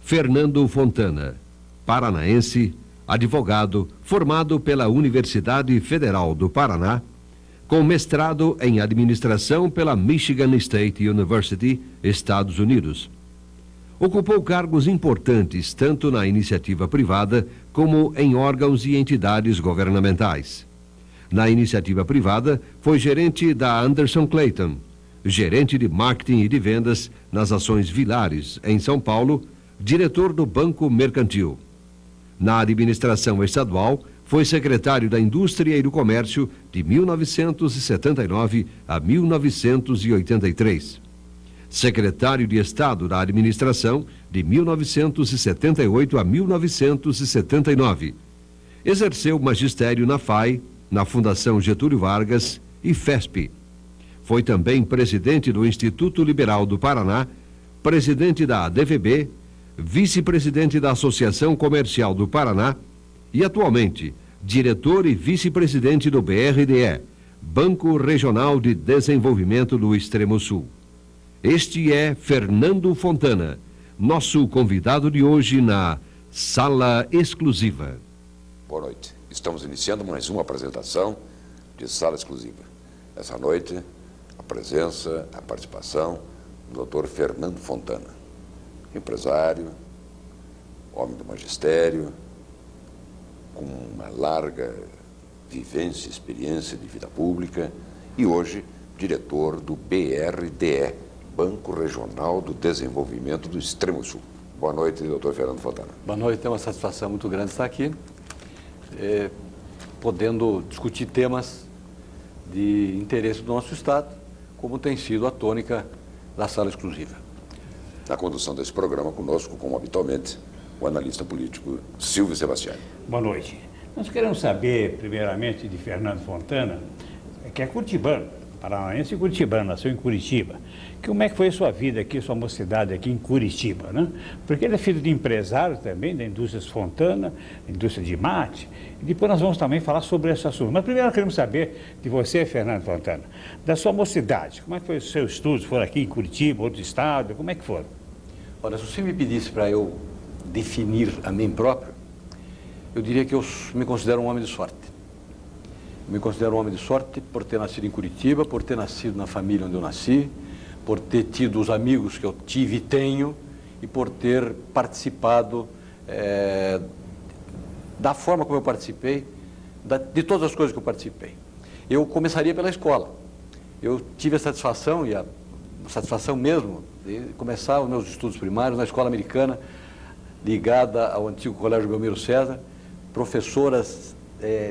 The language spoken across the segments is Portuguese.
Fernando Fontana, paranaense, advogado, formado pela Universidade Federal do Paraná, com mestrado em administração pela Michigan State University, Estados Unidos. Ocupou cargos importantes tanto na iniciativa privada como em órgãos e entidades governamentais. Na iniciativa privada, foi gerente da Anderson Clayton, gerente de marketing e de vendas nas ações Vilares, em São Paulo, diretor do Banco Mercantil. Na administração estadual, foi secretário da Indústria e do Comércio de 1979 a 1983. Secretário de Estado da Administração de 1978 a 1979. Exerceu magistério na FAI, na Fundação Getúlio Vargas e FESP. Foi também presidente do Instituto Liberal do Paraná, presidente da ADVB, vice-presidente da Associação Comercial do Paraná e, atualmente, diretor e vice-presidente do BRDE, Banco Regional de Desenvolvimento do Extremo Sul. Este é Fernando Fontana, nosso convidado de hoje na Sala Exclusiva. Boa noite. Estamos iniciando mais uma apresentação de Sala Exclusiva. Essa noite, a presença, a participação do Dr. Fernando Fontana, empresário, homem do magistério, com uma larga vivência e experiência de vida pública e hoje diretor do BRDE, Banco Regional do Desenvolvimento do Extremo Sul. Boa noite, doutor Fernando Fontana. Boa noite, é uma satisfação muito grande estar aqui, podendo discutir temas de interesse do nosso Estado, como tem sido a tônica da Sala Exclusiva. Na condução desse programa, conosco, como habitualmente, o analista político Silvio Sebastiani. Boa noite. Nós queremos saber, primeiramente, de Fernando Fontana, que é curitibano, paranaense e curitibano, nasceu em Curitiba. Como é que foi a sua vida aqui, sua mocidade aqui em Curitiba, né? Porque ele é filho de empresário também, da indústria Fontana, indústria de mate, e depois nós vamos também falar sobre esse assunto. Mas primeiro queremos saber de você, Fernando Fontana, da sua mocidade. Como é que foi o seu estudo? Foram aqui em Curitiba, outro estado, como é que foram? Olha, se você me pedisse para eu definir a mim próprio, eu diria que eu me considero um homem de sorte. Eu me considero um homem de sorte por ter nascido em Curitiba, por ter nascido na família onde eu nasci, por ter tido os amigos que eu tive e tenho e por ter participado da forma como eu participei, de todas as coisas que eu participei. Eu começaria pela escola. Eu tive a satisfação, e a satisfação mesmo, de começar os meus estudos primários na escola americana, ligada ao antigo Colégio Belmiro César, professoras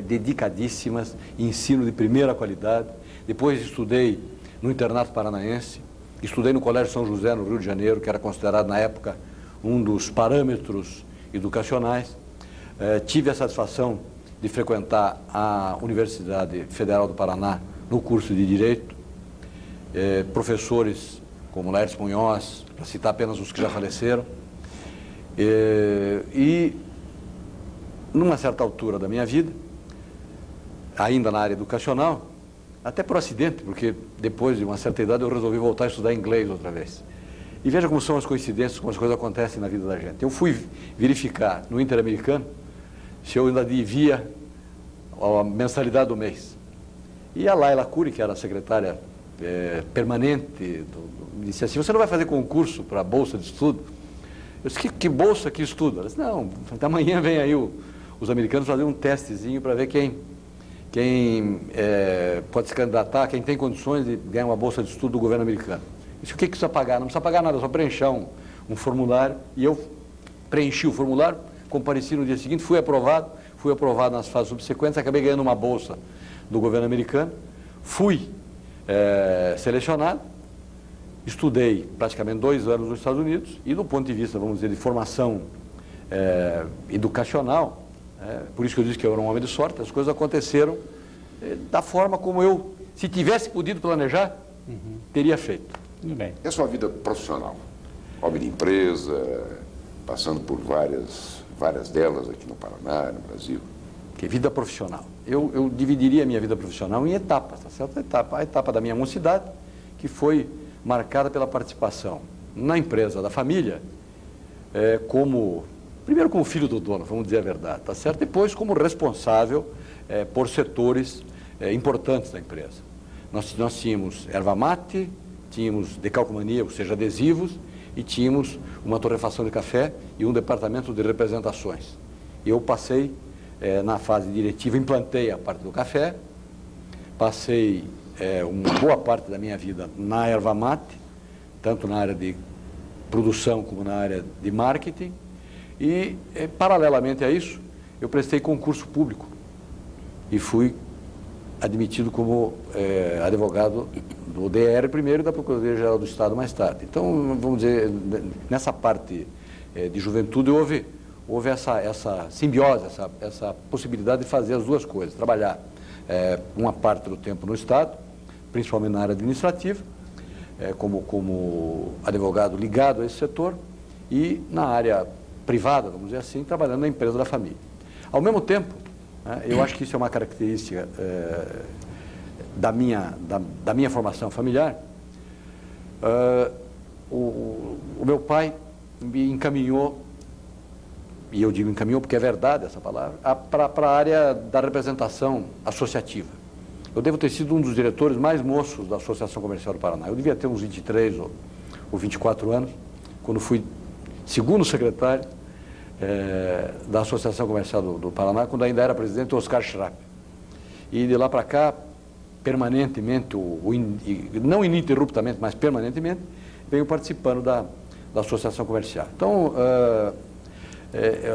dedicadíssimas, ensino de primeira qualidade. Depois estudei no Internato Paranaense, estudei no Colégio São José, no Rio de Janeiro, que era considerado na época um dos parâmetros educacionais. Tive a satisfação de frequentar a Universidade Federal do Paraná no curso de Direito. Professores como Laércio Munhoz, para citar apenas os que já faleceram. E, numa certa altura da minha vida, ainda na área educacional, até por acidente, porque depois de uma certa idade eu resolvi voltar a estudar inglês outra vez. E veja como são as coincidências, como as coisas acontecem na vida da gente. Eu fui verificar no Interamericano se eu ainda devia a mensalidade do mês. E a Laila Cury, que era a secretária permanente, me disse assim: você não vai fazer concurso para a bolsa de estudo? Eu disse: que bolsa, que estudo? Ela disse: não, amanhã vem aí os americanos fazer um testezinho para ver quem pode se candidatar, quem tem condições de ganhar uma bolsa de estudo do governo americano. Eu disse: o que precisa pagar? Não precisa pagar nada, só preencher um formulário. E eu preenchi o formulário, compareci no dia seguinte, fui aprovado nas fases subsequentes, acabei ganhando uma bolsa do governo americano, fui selecionado, estudei praticamente 2 anos nos Estados Unidos e, do ponto de vista, vamos dizer, de formação educacional, por isso que eu disse que eu era um homem de sorte, as coisas aconteceram da forma como eu, se tivesse podido planejar, teria feito. Tudo bem. E a sua vida profissional? Homem de empresa, passando por várias delas aqui no Paraná, no Brasil. Que vida profissional? Eu dividiria a minha vida profissional em etapas, tá certo? A etapa da minha mocidade, que foi marcada pela participação na empresa da família, primeiro como filho do dono, vamos dizer a verdade, tá certo? Depois como responsável por setores importantes da empresa. Nós tínhamos erva mate, tínhamos decalcomania, ou seja, adesivos, e tínhamos uma torrefação de café e um departamento de representações. Eu passei, na fase diretiva, implantei a parte do café, passei uma boa parte da minha vida na erva mate, tanto na área de produção como na área de marketing, e, paralelamente a isso, eu prestei concurso público e fui admitido como advogado do DR primeiro e da Procuradoria-Geral do Estado mais tarde. Então, vamos dizer, nessa parte de juventude houve essa simbiose, essa possibilidade de fazer as duas coisas, trabalhar uma parte do tempo no Estado, principalmente na área administrativa, como advogado ligado a esse setor, e na área privada, vamos dizer assim, trabalhando na empresa da família. Ao mesmo tempo, eu acho que isso é uma característica da minha formação familiar. O meu pai me encaminhou, e eu digo encaminhou porque é verdade essa palavra, para a área da representação associativa. Eu devo ter sido um dos diretores mais moços da Associação Comercial do Paraná. Eu devia ter uns 23 ou 24 anos, quando fui segundo secretário da Associação Comercial do Paraná, quando ainda era presidente o Oscar Schrapp. E de lá para cá, permanentemente, não ininterruptamente, mas permanentemente, venho participando da Associação Comercial. Então,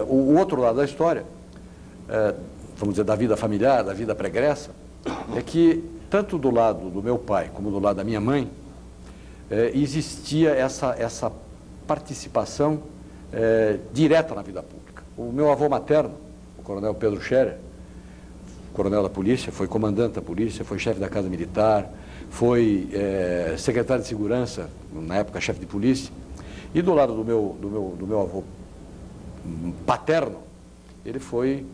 o outro lado da história, vamos dizer, da vida familiar, da vida pregressa, é que, tanto do lado do meu pai como do lado da minha mãe, existia essa participação direta na vida pública. O meu avô materno, o coronel Pedro Scherer, coronel da polícia, foi comandante da polícia, foi chefe da Casa Militar, foi secretário de segurança, na época chefe de polícia, e do lado do meu avô paterno, ele foi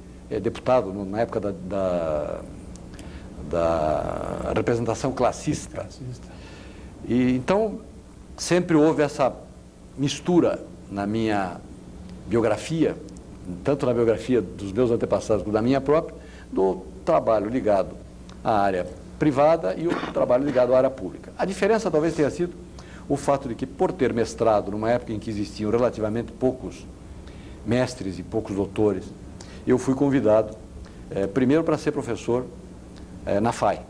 deputado na época da representação classista. E então sempre houve essa mistura na minha biografia, tanto na biografia dos meus antepassados como da minha própria, do trabalho ligado à área privada e o trabalho ligado à área pública. A diferença talvez tenha sido o fato de que, por ter mestrado numa época em que existiam relativamente poucos mestres e poucos doutores, eu fui convidado primeiro para ser professor na FAI,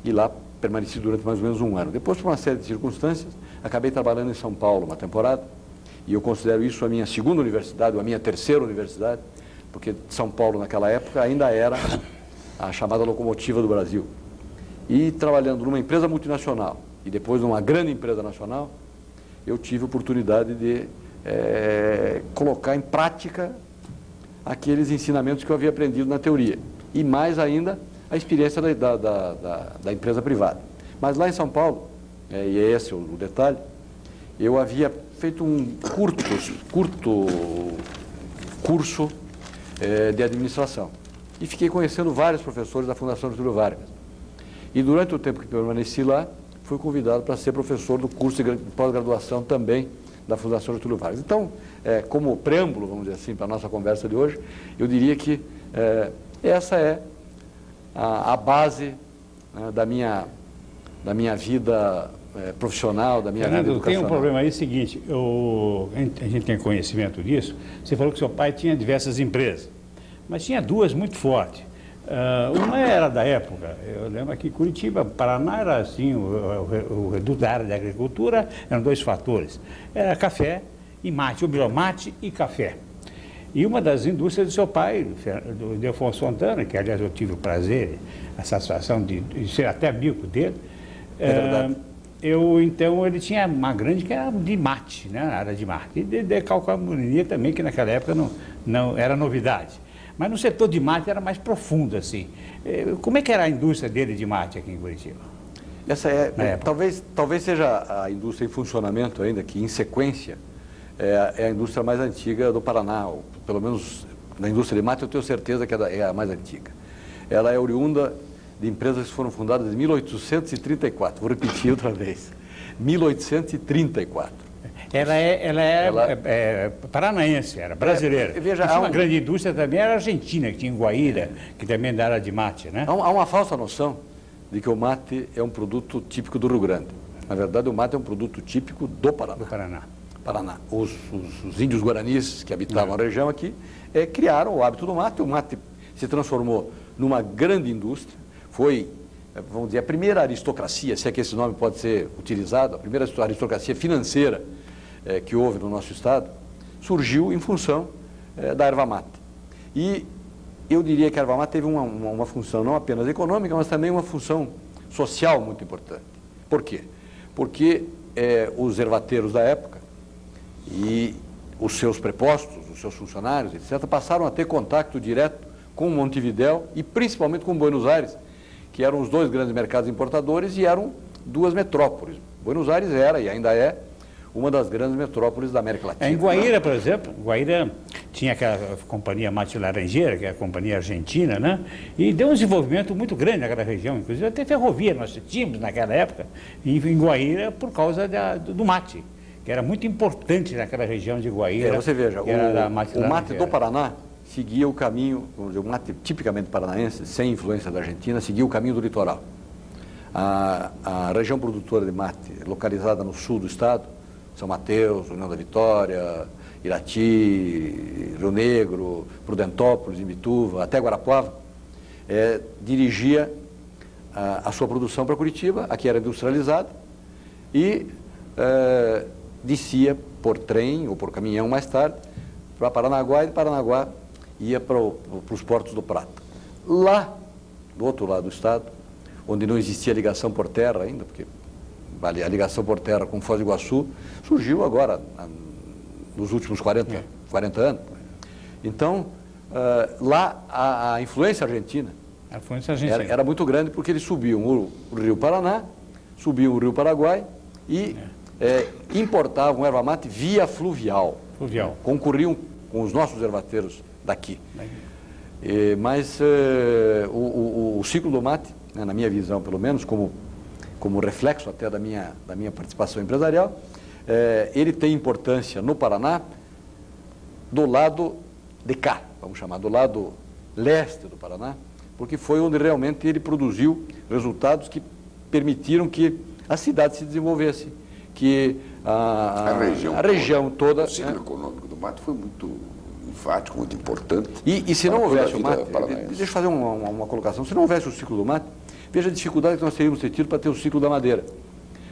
e lá permaneci durante mais ou menos um ano. Depois, por uma série de circunstâncias, acabei trabalhando em São Paulo uma temporada, e eu considero isso a minha segunda universidade, ou a minha terceira universidade, porque São Paulo, naquela época, ainda era a chamada locomotiva do Brasil. E trabalhando numa empresa multinacional, e depois numa grande empresa nacional, eu tive a oportunidade de colocar em prática aqueles ensinamentos que eu havia aprendido na teoria. E mais ainda, a experiência da empresa privada. Mas lá em São Paulo, e é esse o detalhe, eu havia feito um curto curso de administração. E fiquei conhecendo vários professores da Fundação Getúlio Vargas. E durante o tempo que permaneci lá, fui convidado para ser professor do curso de pós-graduação também da Fundação Getúlio Vargas. Então, como preâmbulo, vamos dizer assim, para a nossa conversa de hoje, eu diria que essa é a base da minha vida profissional, da minha vida educacional. Tem um problema aí seguinte, a gente tem conhecimento disso, você falou que seu pai tinha diversas empresas, mas tinha duas muito fortes. Uma era da época, eu lembro que Curitiba, Paraná era assim, o reduto da área de agricultura eram dois fatores, era café e mate, o biomate e café. E uma das indústrias do seu pai, do Ildefonso Fontana, que aliás eu tive o prazer, a satisfação de ser até amigo dele, verdade. Então ele tinha uma grande que era de mate, né, na área de mate, e de decalcomania também, que naquela época não era novidade. Mas no setor de mate era mais profundo, assim. Como é que era a indústria dele de mate aqui em Curitiba? Essa talvez seja a indústria em funcionamento ainda, que em sequência é a indústria mais antiga do Paraná, ou pelo menos na indústria de mate eu tenho certeza que é a mais antiga. Ela é oriunda de empresas que foram fundadas em 1834, vou repetir outra vez, 1834. Ela é paranaense, era brasileira. Veja, uma grande indústria também era argentina, que tinha em Guaíra, que também era da área de mate, né? Há uma falsa noção de que o mate é um produto típico do Rio Grande. Na verdade, o mate é um produto típico do Paraná. Do Paraná. Os índios guaranis que habitavam a região aqui criaram o hábito do mate. O mate se transformou numa grande indústria. Foi, vamos dizer, a primeira aristocracia, se é que esse nome pode ser utilizado, a primeira aristocracia financeira que houve no nosso estado, surgiu em função da erva mate. E eu diria que a erva mate teve uma função não apenas econômica, mas também uma função social muito importante. Por quê? Porque os ervateiros da época e os seus prepostos, os seus funcionários, etc., passaram a ter contato direto com Montevidéu e principalmente com Buenos Aires, que eram os dois grandes mercados importadores e eram duas metrópoles. Buenos Aires era e ainda é uma das grandes metrópoles da América Latina. Em Guaíra, por exemplo, Guaíra tinha aquela companhia Mate Laranjeira, que é a companhia argentina, né? E deu um desenvolvimento muito grande naquela região, inclusive até ferrovia nós tínhamos naquela época, em Guaíra, por causa do mate, que era muito importante naquela região de Guaíra. Você veja, o mate do Paraná seguia o caminho, vamos dizer, o mate tipicamente paranaense, sem influência da Argentina, seguia o caminho do litoral. A região produtora de mate, localizada no sul do estado, São Mateus, União da Vitória, Irati, Rio Negro, Prudentópolis, Imbituva, até Guarapuava, dirigia a sua produção para Curitiba, aqui era industrializada, e descia por trem ou por caminhão mais tarde para Paranaguá, e de Paranaguá ia para os portos do Prata. Lá, do outro lado do estado, onde não existia ligação por terra ainda, porque a ligação por terra com Foz do Iguaçu surgiu agora, nos últimos 40 anos. Então, lá a influência argentina, era muito grande, porque eles subiam o rio Paraná, subiam o rio Paraguai e importavam erva mate via fluvial. Concorriam com os nossos ervateiros daqui. Mas o ciclo do mate, né, na minha visão pelo menos, como reflexo até da minha participação empresarial, ele tem importância no Paraná do lado de cá, vamos chamar, do lado leste do Paraná, porque foi onde realmente ele produziu resultados que permitiram que a cidade se desenvolvesse, que a região toda... O ciclo econômico do mate foi muito enfático, muito importante. E se não houvesse o mate, deixa eu fazer uma colocação, se não houvesse o ciclo do mate, veja a dificuldade que nós teríamos tido para ter o ciclo da madeira.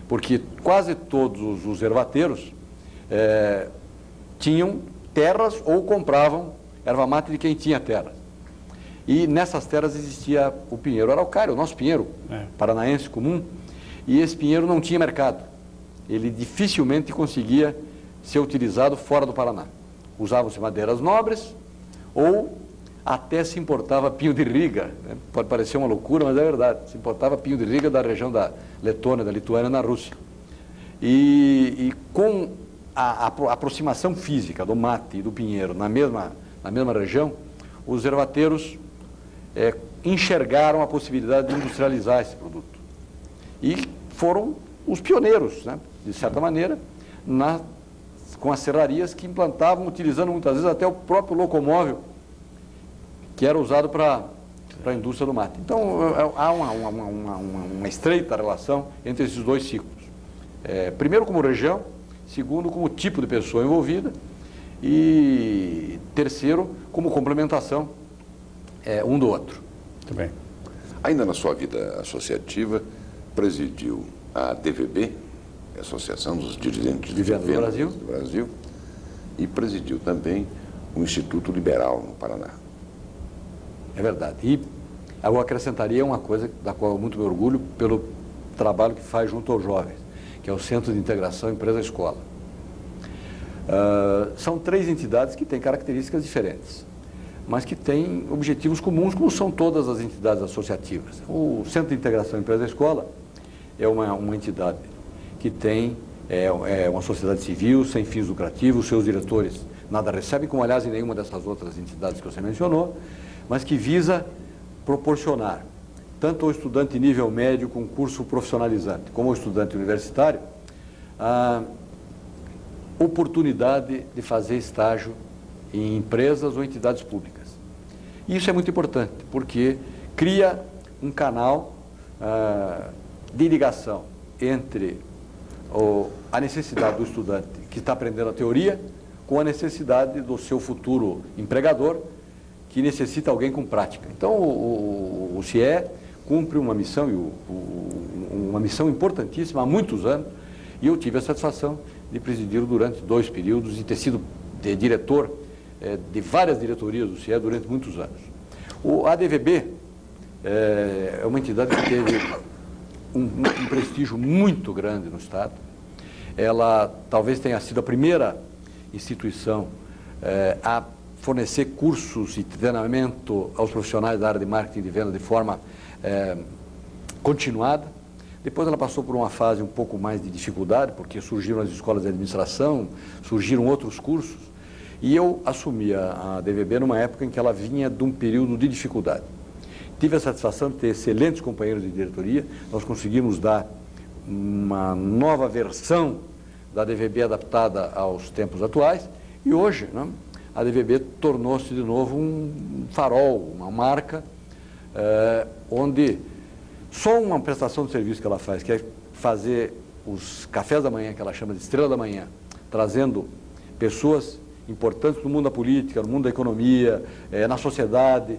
Porque quase todos os ervateiros tinham terras ou compravam erva mate de quem tinha terra. E nessas terras existia o pinheiro araucário, o nosso pinheiro paranaense comum, e esse pinheiro não tinha mercado. Ele dificilmente conseguia ser utilizado fora do Paraná. Usavam-se madeiras nobres ou até se importava pinho de Riga, né? Pode parecer uma loucura, mas é verdade. Se importava pinho de Riga da região da Letônia, da Lituânia, na Rússia. E com a aproximação física do mate e do pinheiro na mesma região, os ervateiros enxergaram a possibilidade de industrializar esse produto. E foram os pioneiros, né? De certa maneira, com as serrarias que implantavam, utilizando muitas vezes até o próprio locomóvel, que era usado para a indústria do mate. Então, há uma estreita relação entre esses dois ciclos. Primeiro como região, segundo como tipo de pessoa envolvida e terceiro como complementação um do outro. Muito bem. Ainda na sua vida associativa, presidiu a DVB, Associação dos Dirigentes de Vendas do Brasil, e presidiu também o Instituto Liberal no Paraná. É verdade. E eu acrescentaria uma coisa da qual eu muito me orgulho pelo trabalho que faz junto aos jovens, que é o Centro de Integração Empresa-Escola. São 3 entidades que têm características diferentes, mas que têm objetivos comuns, como são todas as entidades associativas. O Centro de Integração Empresa-Escola é uma entidade que tem uma sociedade civil, sem fins lucrativos, seus diretores nada recebem, como aliás em nenhuma dessas outras entidades que você mencionou, mas que visa proporcionar tanto ao estudante nível médio com curso profissionalizante, como ao estudante universitário, oportunidade de fazer estágio em empresas ou entidades públicas. Isso é muito importante, porque cria um canal de ligação entre a necessidade do estudante que está aprendendo a teoria com a necessidade do seu futuro empregador, que necessita alguém com prática. Então, o CIE cumpre uma missão, uma missão importantíssima há muitos anos, e eu tive a satisfação de presidir durante 2 períodos e ter sido diretor de várias diretorias do CIE durante muitos anos. O ADVB é uma entidade que teve um prestígio muito grande no Estado. Ela talvez tenha sido a primeira instituição a fornecer cursos e treinamento aos profissionais da área de marketing e de venda de forma continuada. Depois ela passou por uma fase um pouco mais de dificuldade, porque surgiram as escolas de administração, surgiram outros cursos, e eu assumi a ADVB numa época em que ela vinha de um período de dificuldade. Tive a satisfação de ter excelentes companheiros de diretoria, nós conseguimos dar uma nova versão da ADVB adaptada aos tempos atuais, e hoje, né, a ADVB tornou-se de novo um farol, uma marca, onde só uma prestação de serviço que ela faz, que é fazer os cafés da manhã, que ela chama de Estrela da Manhã, trazendo pessoas importantes no mundo da política, no mundo da economia, na sociedade,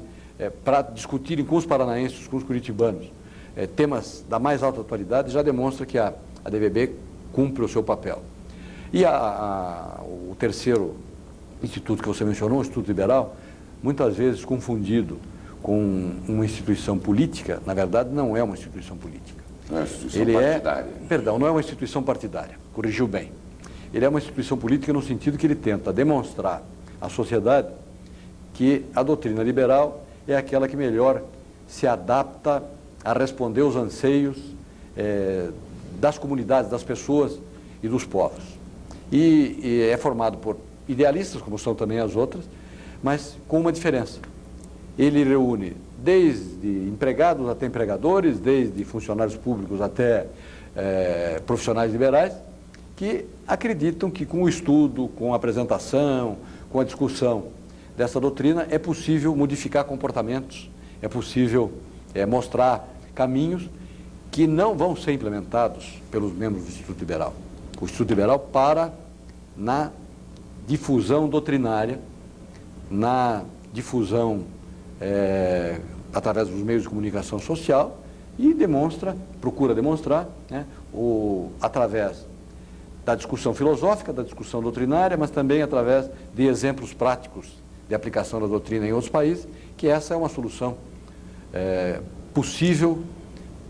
para discutirem com os paranaenses, com os curitibanos, temas da mais alta atualidade, já demonstra que a ADVB cumpre o seu papel. E o terceiro instituto que você mencionou, o Instituto Liberal, muitas vezes confundido com uma instituição política, na verdade não é uma instituição política. Não é uma instituição partidária. Perdão, não é uma instituição partidária, corrigiu bem. Ele é uma instituição política no sentido que ele tenta demonstrar à sociedade que a doutrina liberal é aquela que melhor se adapta a responder aos anseios das comunidades, das pessoas e dos povos. E é formado por idealistas, como são também as outras, mas com uma diferença. Ele reúne desde empregados até empregadores, desde funcionários públicos até profissionais liberais, que acreditam que com o estudo, com a apresentação, com a discussão dessa doutrina, é possível modificar comportamentos, é possível mostrar caminhos que não vão ser implementados pelos membros do Instituto Liberal. O Instituto Liberal para na difusão doutrinária, na difusão através dos meios de comunicação social e procura demonstrar, né, através da discussão filosófica, da discussão doutrinária, mas também através de exemplos práticos de aplicação da doutrina em outros países, que essa é uma solução possível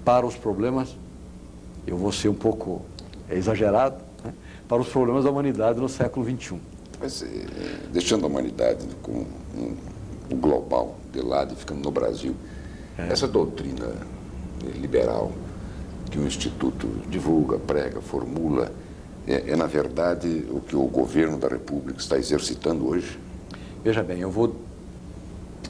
para os problemas, eu vou ser um pouco exagerado, né, para os problemas da humanidade no século XXI. Mas, deixando a humanidade com o global de lado e ficando no Brasil, essa doutrina liberal que o Instituto divulga, prega, formula, na verdade, o que o governo da República está exercitando hoje? Veja bem, eu vou,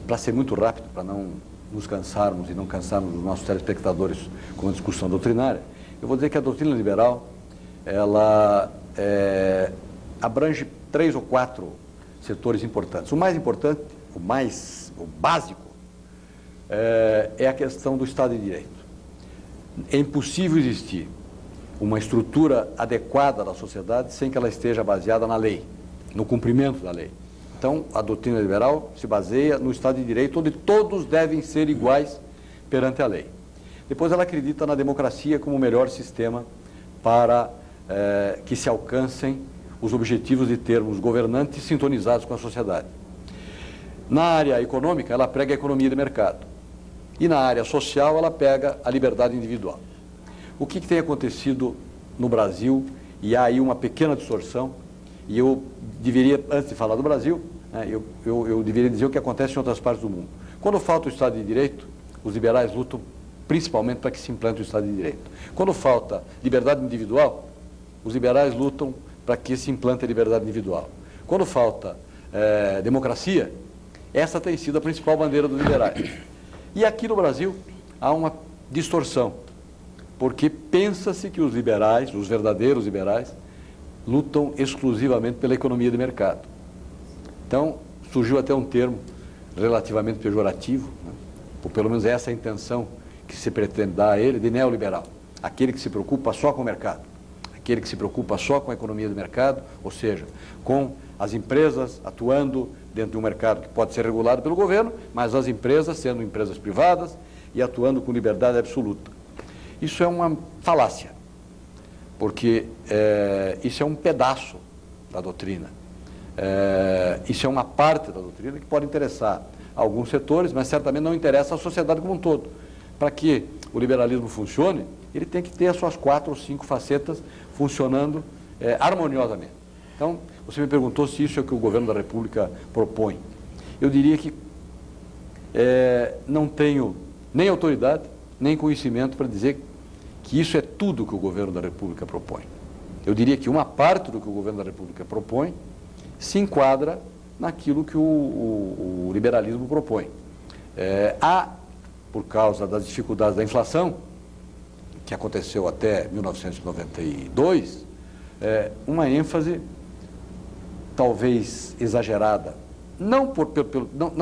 para ser muito rápido, para não nos cansarmos e não cansarmos os nossos telespectadores com a discussão doutrinária, eu vou dizer que a doutrina liberal, ela abrange 3 ou 4 setores importantes. O mais importante, o básico, é a questão do Estado de Direito. É impossível existir uma estrutura adequada da sociedade sem que ela esteja baseada na lei, no cumprimento da lei. Então, a doutrina liberal se baseia no Estado de Direito, onde todos devem ser iguais perante a lei. Depois, ela acredita na democracia como o melhor sistema para que se alcancem os objetivos de termos governantes sintonizados com a sociedade. Na área econômica, ela prega a economia de mercado. E na área social, ela pega a liberdade individual. O que tem acontecido no Brasil, e há aí uma pequena distorção, e eu deveria, antes de falar do Brasil, né, eu deveria dizer o que acontece em outras partes do mundo. Quando falta o Estado de Direito, os liberais lutam principalmente para que se implante o Estado de Direito. Quando falta liberdade individual, os liberais lutam para que se implante a liberdade individual. Quando falta democracia, essa tem sido a principal bandeira dos liberais. E aqui no Brasil há uma distorção, porque pensa-se que os liberais, os verdadeiros liberais, lutam exclusivamente pela economia de mercado. Então, surgiu até um termo relativamente pejorativo, né? Ou pelo menos essa é a intenção que se pretende dar a ele, de neoliberal. Aquele que se preocupa só com o mercado, aquele que se preocupa só com a economia de mercado, ou seja, com as empresas atuando dentro de um mercado que pode ser regulado pelo governo, mas as empresas sendo empresas privadas e atuando com liberdade absoluta. Isso é uma falácia, porque isso é um pedaço da doutrina. Isso é uma parte da doutrina que pode interessar a alguns setores, mas certamente não interessa à sociedade como um todo. Para que o liberalismo funcione, ele tem que ter as suas 4 ou 5 facetas funcionando harmoniosamente. Então, você me perguntou se isso é o que o governo da República propõe. Eu diria que não tenho nem autoridade, nem conhecimento para dizer que isso é tudo que o governo da República propõe. Eu diria que uma parte do que o governo da República propõe se enquadra naquilo que o liberalismo propõe. Há, por causa das dificuldades da inflação, que aconteceu até 1992, uma ênfase talvez exagerada, não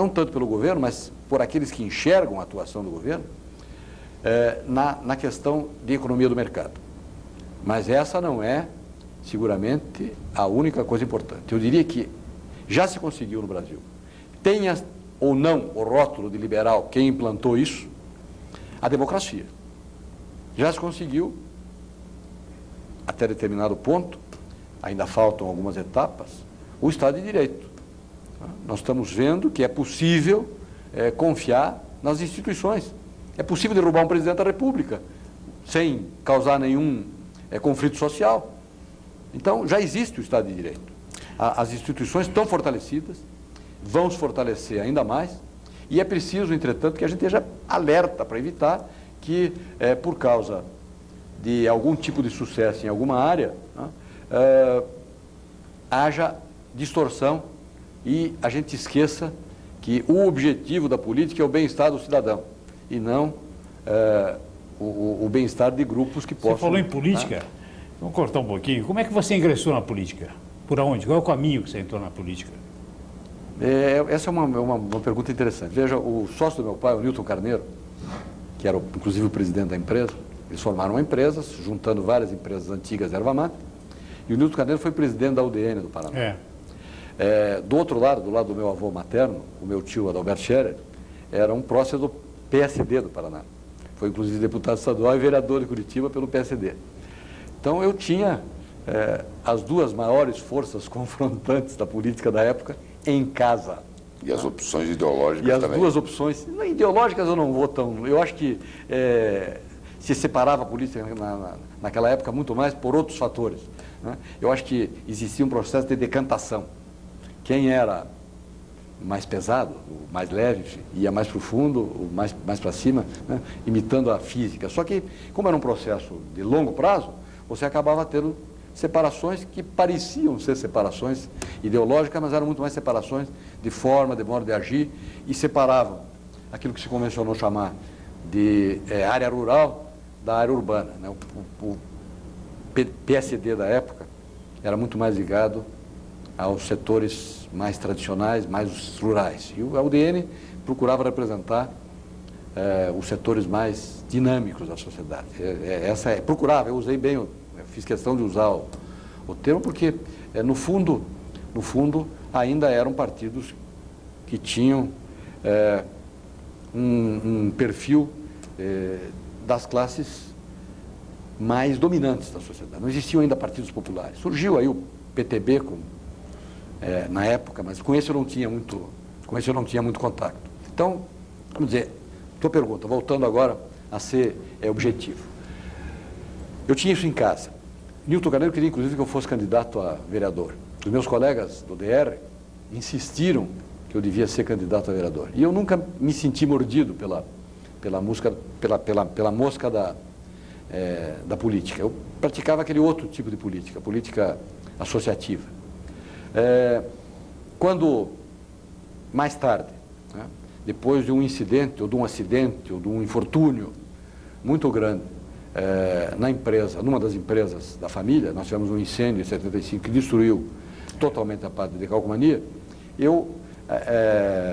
tanto pelo governo, mas por aqueles que enxergam a atuação do governo, na questão de economia do mercado. Mas essa não é, seguramente, a única coisa importante. Eu diria que já se conseguiu no Brasil, tenha ou não o rótulo de liberal quem implantou isso, a democracia. Já se conseguiu, até determinado ponto, ainda faltam algumas etapas, o Estado de Direito. Nós estamos vendo que é possível confiar nas instituições. É possível derrubar um presidente da República sem causar nenhum conflito social. Então, já existe o Estado de Direito. As instituições estão fortalecidas, vão se fortalecer ainda mais, e é preciso, entretanto, que a gente esteja alerta para evitar que, por causa de algum tipo de sucesso em alguma área, haja distorção e a gente esqueça que o objetivo da política é o bem-estar do cidadão e não o bem-estar de grupos que possam... Você falou em política, vamos cortar um pouquinho. Como é que você ingressou na política? Por onde? Qual é o caminho que você entrou na política? Essa é uma pergunta interessante. Veja, o sócio do meu pai, o Nilton Carneiro, que era inclusive o presidente da empresa, eles formaram uma empresa, juntando várias empresas antigas da erva mate, e o Nilton Carneiro foi presidente da UDN do Paraná. Do outro lado, do lado do meu avô materno, o meu tio Adalberto Scherer, era um prócer do PSD do Paraná. Foi inclusive deputado estadual e vereador de Curitiba pelo PSD. Então eu tinha as duas maiores forças confrontantes da política da época em casa. E as opções ideológicas também. E as também. Duas opções, ideológicas eu não vou tão... Eu acho que se separava a política naquela época muito mais por outros fatores, né? Eu acho que existia um processo de decantação. Quem era mais pesado, o mais leve, ia mais profundo, o mais para cima, né? Imitando a física. Só que, como era um processo de longo prazo, você acabava tendo separações que pareciam ser separações ideológicas, mas eram muito mais separações de forma, de modo de agir, e separavam aquilo que se convencionou chamar de área rural da área urbana, né? O PSD da época era muito mais ligado aos setores mais tradicionais, mais rurais. E a UDN procurava representar os setores mais dinâmicos da sociedade. Procurava, eu usei bem, eu fiz questão de usar o termo, porque, no fundo, ainda eram partidos que tinham um perfil das classes mais dominantes da sociedade. Não existiam ainda partidos populares. Surgiu aí o PTB na época, mas com esse eu não tinha muito contato. Então, vamos dizer, tua pergunta, voltando agora a ser objetivo. Eu tinha isso em casa. Nilton Carneiro queria, inclusive, que eu fosse candidato a vereador. Os meus colegas do DR insistiram que eu devia ser candidato a vereador. E eu nunca me senti mordido pela mosca da política. Eu praticava aquele outro tipo de política, política associativa. Quando, mais tarde, né, depois de um incidente, ou de um acidente, ou de um infortúnio muito grande, na empresa, numa das empresas da família, nós tivemos um incêndio em 75 que destruiu totalmente a parte de calcomania. Eu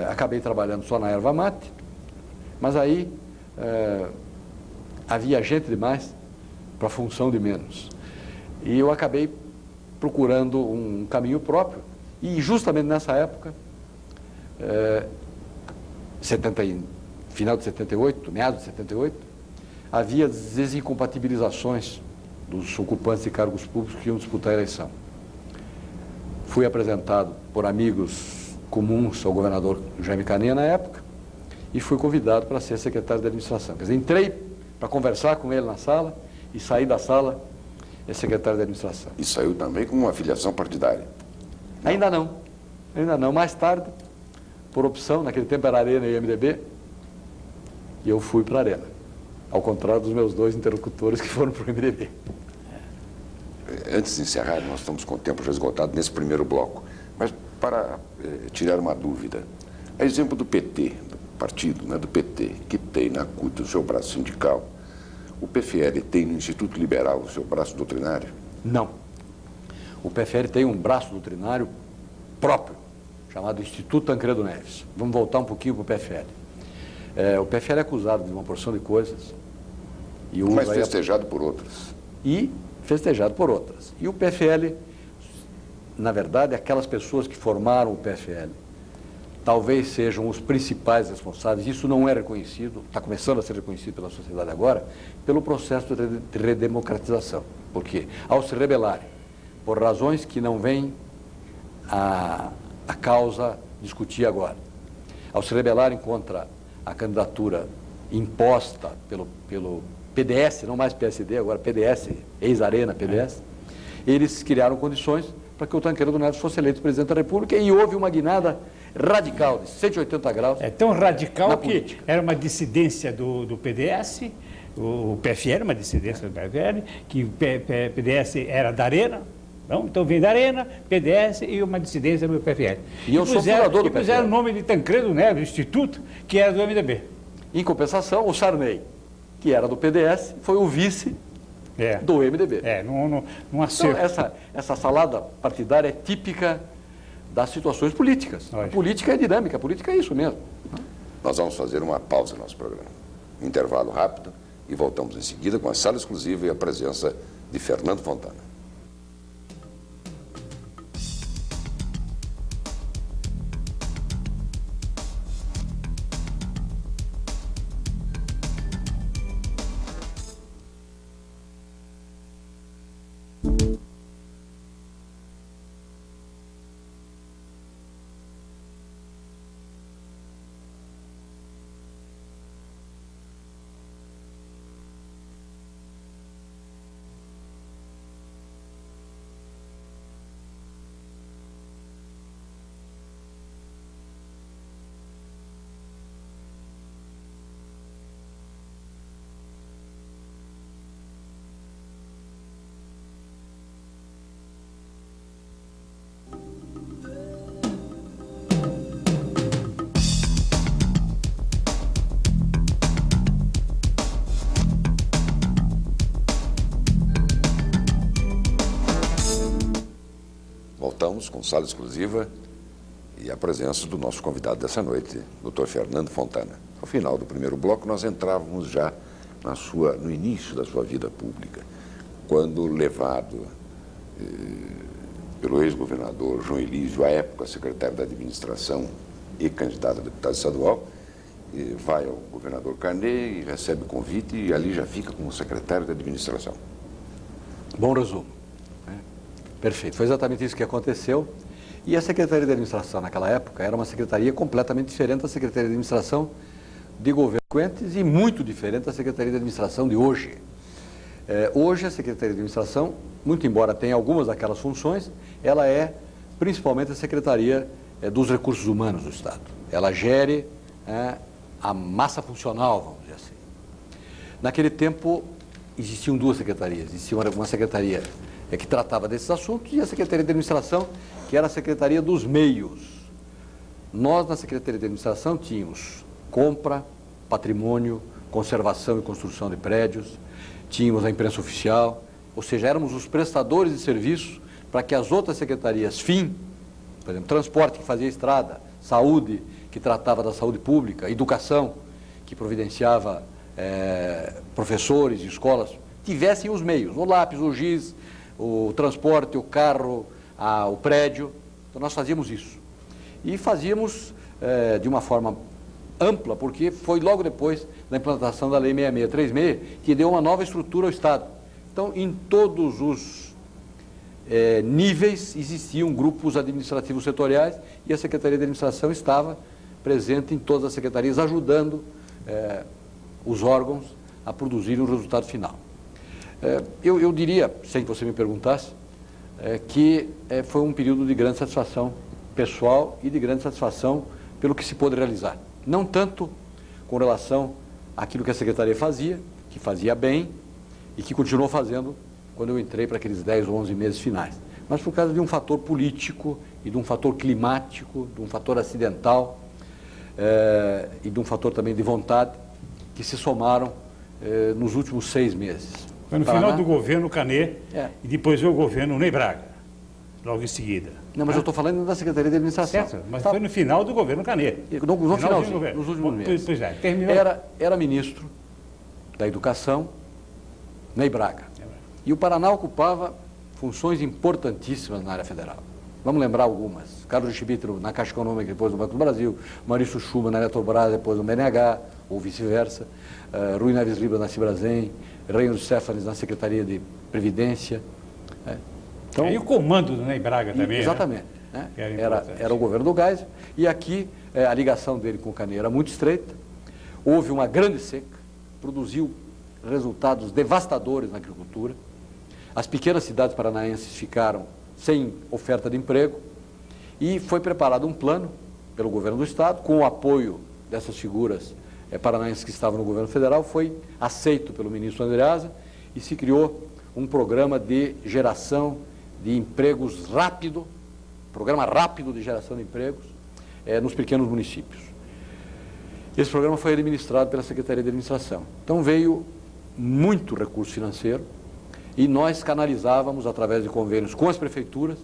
acabei trabalhando só na erva mate, mas aí havia gente demais para a função de menos. E eu acabei procurando um caminho próprio. E justamente nessa época, final de 78, meados de 78, havia desincompatibilizações dos ocupantes de cargos públicos que iam disputar a eleição. Fui apresentado por amigos comuns ao governador Jaime Canet na época e fui convidado para ser secretário de administração. Quer dizer, entrei para conversar com ele na sala e saí da sala secretário de administração. E saiu também com uma filiação partidária? Ainda não. Mais tarde, por opção, naquele tempo era Arena e MDB, e eu fui para a Arena, ao contrário dos meus dois interlocutores que foram para o MDB. Antes de encerrar, nós estamos com o tempo já esgotado nesse primeiro bloco, mas para tirar uma dúvida, a exemplo do PT, do partido, né, do PT, que tem na CUT o seu braço sindical, o PFL tem no Instituto Liberal o seu braço doutrinário? Não. O PFL tem um braço doutrinário próprio, chamado Instituto Tancredo Neves. Vamos voltar um pouquinho para o PFL. O PFL é acusado de uma porção de coisas. Mas festejado por outras. E festejado por outras. E o PFL, na verdade, aquelas pessoas que formaram o PFL, talvez sejam os principais responsáveis. Isso não é reconhecido, está começando a ser reconhecido pela sociedade agora, pelo processo de redemocratização. Por quê? Ao se rebelarem, por razões que não vem a causa discutir agora, ao se rebelarem contra a candidatura imposta pelo PDS, não mais PSD, agora PDS, ex-Arena PDS, eles criaram condições para que o Tancredo Neves fosse eleito presidente da República e houve uma guinada radical de 180 graus. É tão radical que era uma dissidência do PDS, o PFL era uma dissidência do PFL, que o PDS era da Arena, não? Então vem da Arena, PDS e uma dissidência do PFL. E eu sou fundador do PFL. E puseram o nome de Tancredo Neves, Instituto, que era do MDB. Em compensação, o Sarney, que era do PDS, foi o vice do MDB. Não acerto. Então, essa salada partidária é típica das situações políticas. A política é dinâmica, a política é isso mesmo. Nós vamos fazer uma pausa no nosso programa. Um intervalo rápido e voltamos em seguida com a sala exclusiva e a presença de Fernando Fontana. Voltamos com sala exclusiva e a presença do nosso convidado dessa noite, Dr. Fernando Fontana. Ao final do primeiro bloco, nós entrávamos já no início da sua vida pública, quando levado pelo ex-governador João Elísio, à época secretário da administração e candidato a deputado estadual, vai ao governador Canet e recebe o convite e ali já fica como secretário da administração. Bom resumo. Perfeito, foi exatamente isso que aconteceu. E a Secretaria de Administração naquela época era uma secretaria completamente diferente da Secretaria de Administração de governo e muito diferente da Secretaria de Administração de hoje. Hoje a Secretaria de Administração, muito embora tenha algumas daquelas funções, ela é principalmente a Secretaria dos Recursos Humanos do Estado. Ela gere a massa funcional, vamos dizer assim. Naquele tempo existiam duas secretarias, existia uma secretaria que tratava desses assuntos e a Secretaria de Administração, que era a Secretaria dos Meios. Nós, na Secretaria de Administração, tínhamos compra, patrimônio, conservação e construção de prédios, tínhamos a imprensa oficial, ou seja, éramos os prestadores de serviços para que as outras secretarias, por exemplo, transporte, que fazia estrada, saúde, que tratava da saúde pública, educação, que providenciava professores e escolas, tivessem os meios, o lápis, o giz, o transporte, o carro, o prédio. Então nós fazíamos isso. E fazíamos de uma forma ampla, porque foi logo depois da implantação da Lei 6636 que deu uma nova estrutura ao Estado. Então, em todos os níveis existiam grupos administrativos setoriais e a Secretaria de Administração estava presente em todas as secretarias, ajudando os órgãos a produzirem o resultado final. Eu diria, sem que você me perguntasse, que foi um período de grande satisfação pessoal e de grande satisfação pelo que se pôde realizar. Não tanto com relação àquilo que a Secretaria fazia, que fazia bem e que continuou fazendo quando eu entrei para aqueles 10 ou 11 meses finais, mas por causa de um fator político e de um fator climático, de um fator acidental e de um fator também de vontade que se somaram nos últimos 6 meses. Foi no final do governo Canet e depois veio o governo Ney Braga, logo em seguida. Não, mas eu estou falando da Secretaria de Administração. Certo, mas foi no final do governo Canet. No finalzinho, nos últimos meses. Pois é, terminou. Era ministro da Educação, Ney Braga. E o Paraná ocupava funções importantíssimas na área federal. Vamos lembrar algumas. Carlos Schmittler na Caixa Econômica, depois no Banco do Brasil. Maurício Schumann na Eletrobras, depois no BNH, ou vice-versa. Rui Neves Libra na Cibrazen. Reynolds Stefanes na Secretaria de Previdência. Então, e o comando do Ney Braga também. Exatamente. Né? Era o governo do Geisel. E aqui a ligação dele com o Canet era muito estreita. Houve uma grande seca, produziu resultados devastadores na agricultura. As pequenas cidades paranaenses ficaram sem oferta de emprego e foi preparado um plano pelo governo do Estado, com o apoio dessas figuras paranaenses que estavam no governo federal, foi aceito pelo ministro Andreasa e se criou um programa de geração de empregos rápido, programa rápido de geração de empregos nos pequenos municípios. Esse programa foi administrado pela Secretaria de Administração. Então veio muito recurso financeiro e nós canalizávamos, através de convênios com as prefeituras,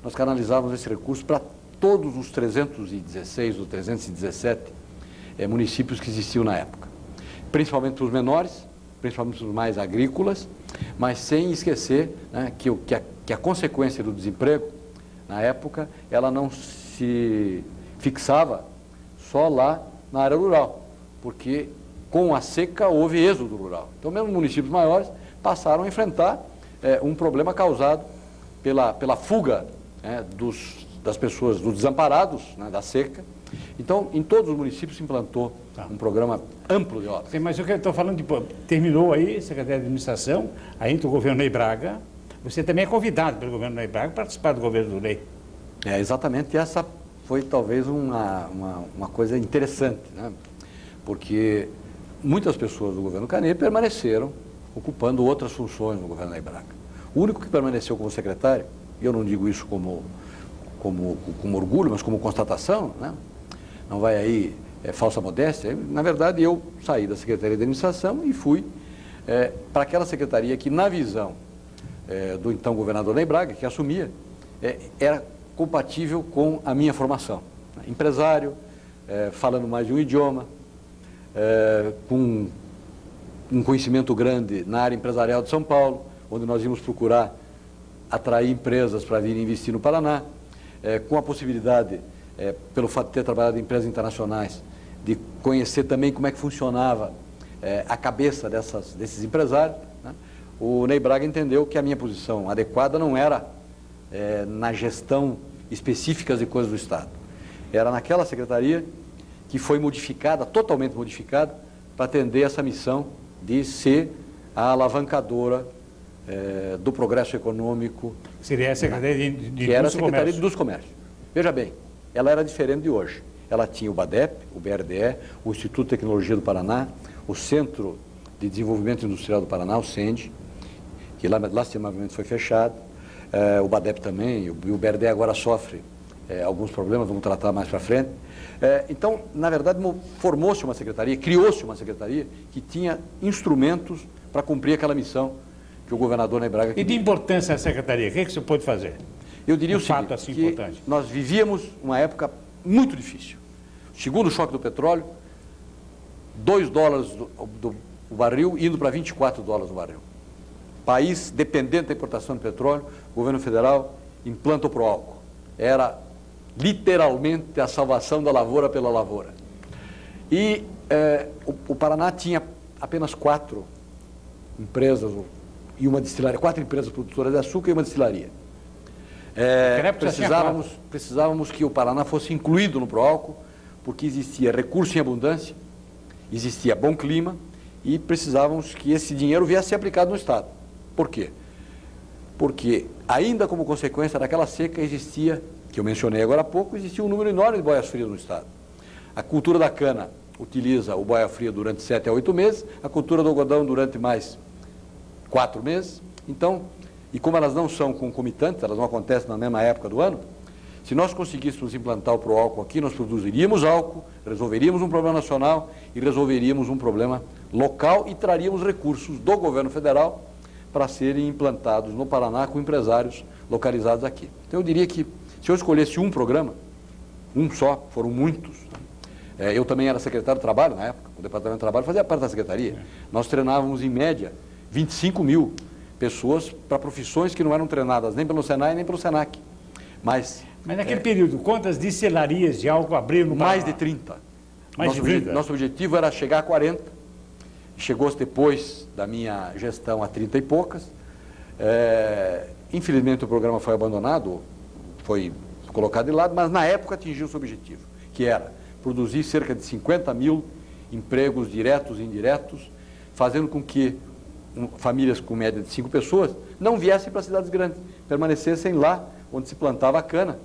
nós canalizávamos esse recurso para todos os 316 ou 317 municípios que existiam na época. Principalmente para os menores, principalmente para os mais agrícolas, mas sem esquecer, né, que a consequência do desemprego, na época, ela não se fixava só lá na área rural, porque com a seca houve êxodo rural. Então, mesmo municípios maiores passaram a enfrentar um problema causado pela fuga das pessoas, dos desamparados, né, da seca. Então, em todos os municípios se implantou um programa amplo de obras. Sim, mas o que eu estou falando, terminou aí, Secretaria de Administração, aí entra o governo Ney Braga. Você também é convidado pelo governo Ney Braga para participar do governo do Ney. Exatamente, essa foi talvez uma coisa interessante, né? Porque muitas pessoas do governo Canet permaneceram ocupando outras funções no governo Ney Braga. O único que permaneceu como secretário, e eu não digo isso como orgulho, mas como constatação, né? Não vai aí falsa modéstia. Na verdade, eu saí da Secretaria de Administração e fui para aquela secretaria que, na visão do então governador Ney Braga, que assumia, era compatível com a minha formação. Empresário, falando mais de um idioma, com um conhecimento grande na área empresarial de São Paulo, onde nós íamos procurar atrair empresas para virem investir no Paraná, com a possibilidade, pelo fato de ter trabalhado em empresas internacionais, de conhecer também como é que funcionava a cabeça desses empresários, né? O Ney Braga entendeu que a minha posição adequada não era na gestão específica de coisas do Estado. Era naquela secretaria que foi modificada, totalmente modificada, para atender essa missão de ser a alavancadora do progresso econômico. Seria a Secretaria de que era a Secretaria de Indústria e Comércio. Veja bem, ela era diferente de hoje. Ela tinha o BADEP, o BRDE, o Instituto de Tecnologia do Paraná, o Centro de Desenvolvimento Industrial do Paraná, o CEND, que lastimosamente foi fechado, o BADEP também, e o BRDE agora sofre alguns problemas, vamos tratar mais para frente. Então, na verdade, formou-se uma secretaria, criou-se uma secretaria que tinha instrumentos para cumprir aquela missão que o governador Ney Braga... E de importância da secretaria, o que você pode fazer? Eu diria o seguinte, fato assim que importante. nós vivíamos uma época muito difícil. Segundo o choque do petróleo, $2 do barril indo para $24 o barril. País dependente da importação de petróleo, o governo federal implanta o Proálcool. Era literalmente a salvação da lavoura pela lavoura. E o Paraná tinha apenas 4 empresas e uma destilaria, 4 empresas produtoras de açúcar e uma destilaria. Precisávamos que o Paraná fosse incluído no Proálcool, porque existia recurso em abundância, existia bom clima e precisávamos que esse dinheiro viesse a ser aplicado no Estado. Por quê? Porque ainda como consequência daquela seca existia, que eu mencionei agora há pouco, existia um número enorme de boias-frias no Estado. A cultura da cana utiliza o boia-fria durante 7 a 8 meses, a cultura do algodão durante mais 4 meses. Então, e como elas não são concomitantes, elas não acontecem na mesma época do ano, se nós conseguíssemos implantar o Proálcool aqui, nós produziríamos álcool, resolveríamos um problema nacional e resolveríamos um problema local e traríamos recursos do governo federal para serem implantados no Paraná com empresários localizados aqui. Então eu diria que se eu escolhesse um programa, um só, foram muitos. Eu também era secretário de Trabalho na época, o Departamento de Trabalho fazia parte da Secretaria. Nós treinávamos em média 25 mil pessoas para profissões que não eram treinadas nem pelo Senai nem pelo Senac. Mas naquele período, quantas destilarias de álcool abriram no Paraná? Mais de 30. Mais de 30? Nosso objetivo era chegar a 40. Chegou-se depois da minha gestão a 30 e poucas. Infelizmente o programa foi abandonado, foi colocado de lado, mas na época atingiu o seu objetivo, que era produzir cerca de 50 mil empregos diretos e indiretos, fazendo com que famílias com média de 5 pessoas não viessem para cidades grandes, permanecessem lá onde se plantava a cana,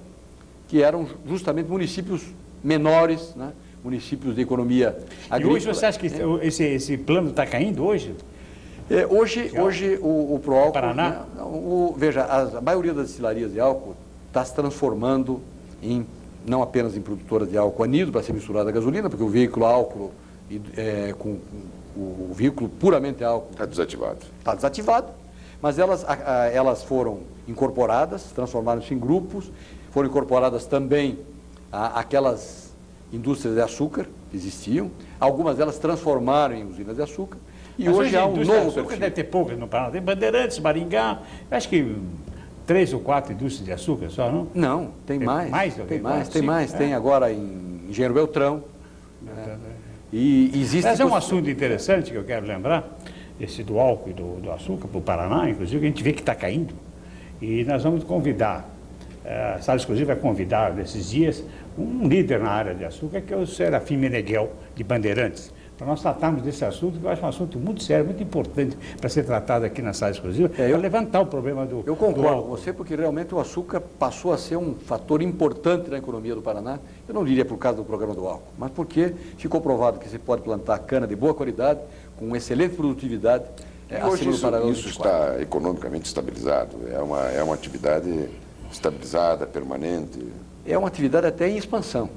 que eram justamente municípios menores, né? Municípios de economia agrícola. E hoje você acha que esse plano está caindo hoje? Hoje o Proálcool, Paraná? Né, veja, a maioria das destilarias de álcool está se transformando em, não apenas em produtoras de álcool anidro para ser misturado à gasolina, porque o veículo álcool com o veículo puramente álcool está desativado. Está desativado, mas elas foram incorporadas, transformaram-se em grupos, foram incorporadas também aquelas indústrias de açúcar que existiam, algumas delas transformaram em usinas de açúcar, e mas hoje há um novo perfil. Deve ter poucas no Paraná, tem Bandeirantes, Maringá, acho que 3 ou 4 indústrias de açúcar só, não? Não, tem mais. Tem mais. Tem agora em Engenheiro Beltrão. E existe... Mas é um assunto interessante que eu quero lembrar, esse do álcool e do açúcar para o Paraná, inclusive, que a gente vê que está caindo. E nós vamos convidar, a Sala Exclusiva vai convidar nesses dias um líder na área de açúcar, que é o Serafim Meneghel, de Bandeirantes, para nós tratarmos desse assunto, que eu acho um assunto muito sério, muito importante para ser tratado aqui na Sala Exclusiva, para levantar o problema do Eu concordo do com você, porque realmente o açúcar passou a ser um fator importante na economia do Paraná. Eu não diria por causa do programa do álcool, mas porque ficou provado que se pode plantar cana de boa qualidade, com excelente produtividade, Hoje isso está economicamente estabilizado, é uma atividade estabilizada, permanente. É uma atividade até em expansão,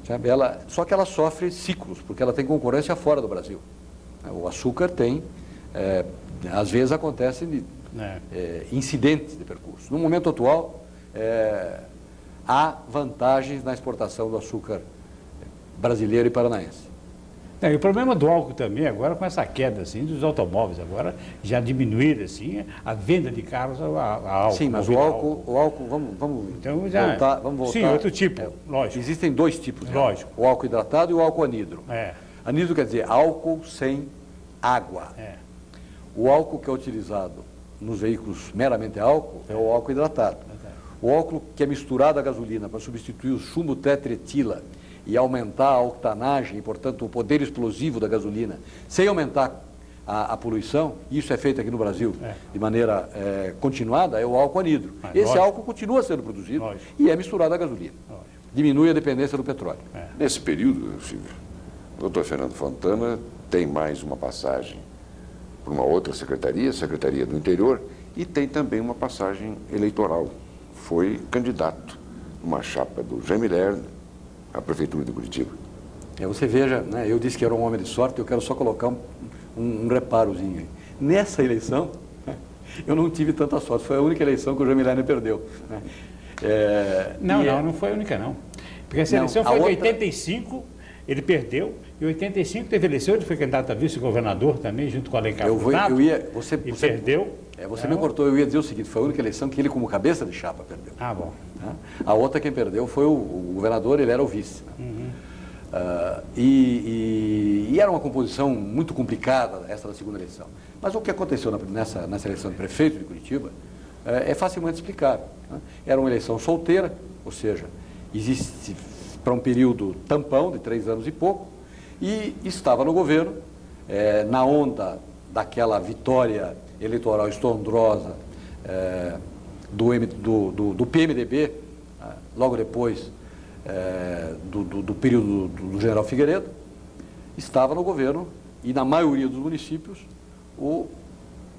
sabe? Só que ela sofre ciclos, porque ela tem concorrência fora do Brasil. O açúcar tem, às vezes acontecem incidentes de percurso. No momento atual, há vantagens na exportação do açúcar brasileiro e paranaense. E o problema do álcool também, agora com essa queda assim, dos automóveis, agora já diminuir assim, a venda de carros a álcool. Sim, mas o álcool vamos então, vamos voltar. Sim, outro tipo, lógico. Existem 2 tipos. Lógico. O álcool hidratado e o álcool anidro. Anidro quer dizer álcool sem água. O álcool que é utilizado nos veículos meramente álcool é o álcool hidratado. O álcool que é misturado à gasolina para substituir o chumbo tetretila e aumentar a octanagem e, portanto, o poder explosivo da gasolina, sem aumentar a poluição, isso é feito aqui no Brasil de maneira continuada, é o álcool anidro. Esse álcool continua sendo produzido e é misturado à gasolina. Diminui a dependência do petróleo. Nesse período, Silvio, o doutor Fernando Fontana tem mais uma passagem por uma outra secretaria, Secretaria do Interior, e tem também uma passagem eleitoral. Foi candidato numa chapa do Jaime Lerner à Prefeitura de Curitiba. Você veja, né, eu disse que era um homem de sorte, eu quero só colocar um reparozinho. Nessa eleição, eu não tive tanta sorte. Foi a única eleição que o Jean Milani perdeu. Não foi a única, não. Porque essa eleição foi em 85, ele perdeu. Em 85 teve eleição, ele foi candidato a vice-governador também, junto com o Alencar Furtado. Você perdeu. Você me cortou, eu ia dizer o seguinte, foi a única eleição que ele, como cabeça de chapa, perdeu. Ah, bom. A outra quem perdeu foi o governador, ele era o vice. E era uma composição muito complicada essa da segunda eleição. Mas o que aconteceu nessa eleição de prefeito de Curitiba é facilmente explicável. Era uma eleição solteira, ou seja, existe para um período tampão de 3 anos e pouco, e estava no governo, na onda daquela vitória eleitoral estrondosa do PMDB, logo depois do período do general Figueiredo, estava no governo e na maioria dos municípios o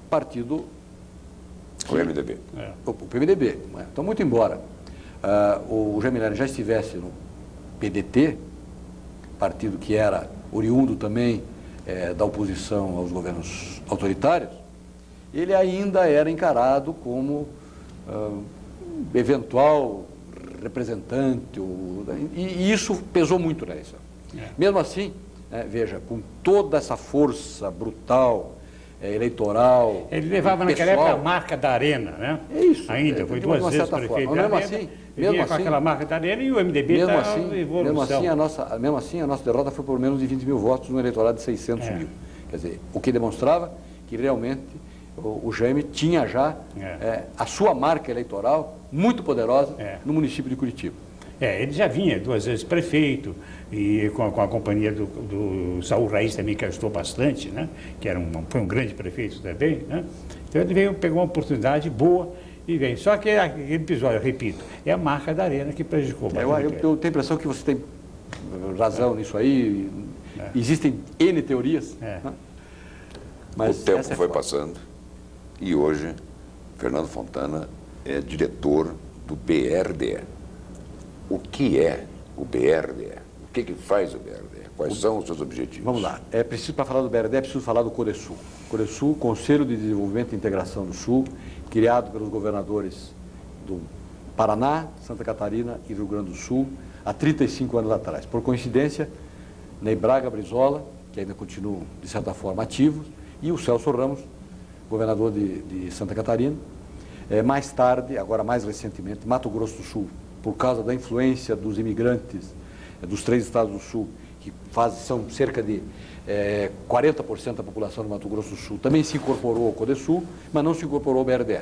partido... O MDB. O PMDB. Então, muito embora o Jean Milani já estivesse no PDT, partido que era oriundo também da oposição aos governos autoritários, ele ainda era encarado como eventual representante, e isso pesou muito na eleição. Mesmo assim, veja, com toda essa força brutal, eleitoral... Ele levava naquela época a marca da Arena, né? É isso. Ainda, foi 2 vezes prefeito da Arena. Mesmo assim, com aquela marca da Arena, e o MDB está em evolução. Mesmo assim, a nossa derrota foi por menos de 20 mil votos no eleitorado de 600 mil. Quer dizer, o que demonstrava que realmente o Jaime tinha já a sua marca eleitoral muito poderosa no município de Curitiba. Ele já vinha 2 vezes prefeito, e com a companhia do Saul Raiz também, que ajudou bastante, né? Que foi um grande prefeito também, né? Então ele pegou uma oportunidade boa e veio. Só que aquele episódio, eu repito, é a marca da Arena que prejudicou. Eu tenho a impressão que você tem razão nisso aí. Existem N teorias. Mas o tempo foi passando e hoje Fernando Fontana é diretor do BRDE. O que é o BRDE? O que faz o BRDE? Quais são os seus objetivos? Vamos lá. Para falar do BRDE, é preciso falar do CODESUL. CODESUL, Conselho de Desenvolvimento e Integração do Sul, criado pelos governadores do Paraná, Santa Catarina e Rio Grande do Sul, há 35 anos atrás. Por coincidência, Ney Braga Brizola, que ainda continuam, de certa forma, ativos, e o Celso Ramos, governador de Santa Catarina. Mais tarde, agora mais recentemente, Mato Grosso do Sul, por causa da influência dos imigrantes dos 3 estados do Sul, que são cerca de 40% da população do Mato Grosso do Sul, também se incorporou ao CODESUL, mas não se incorporou ao BRDE.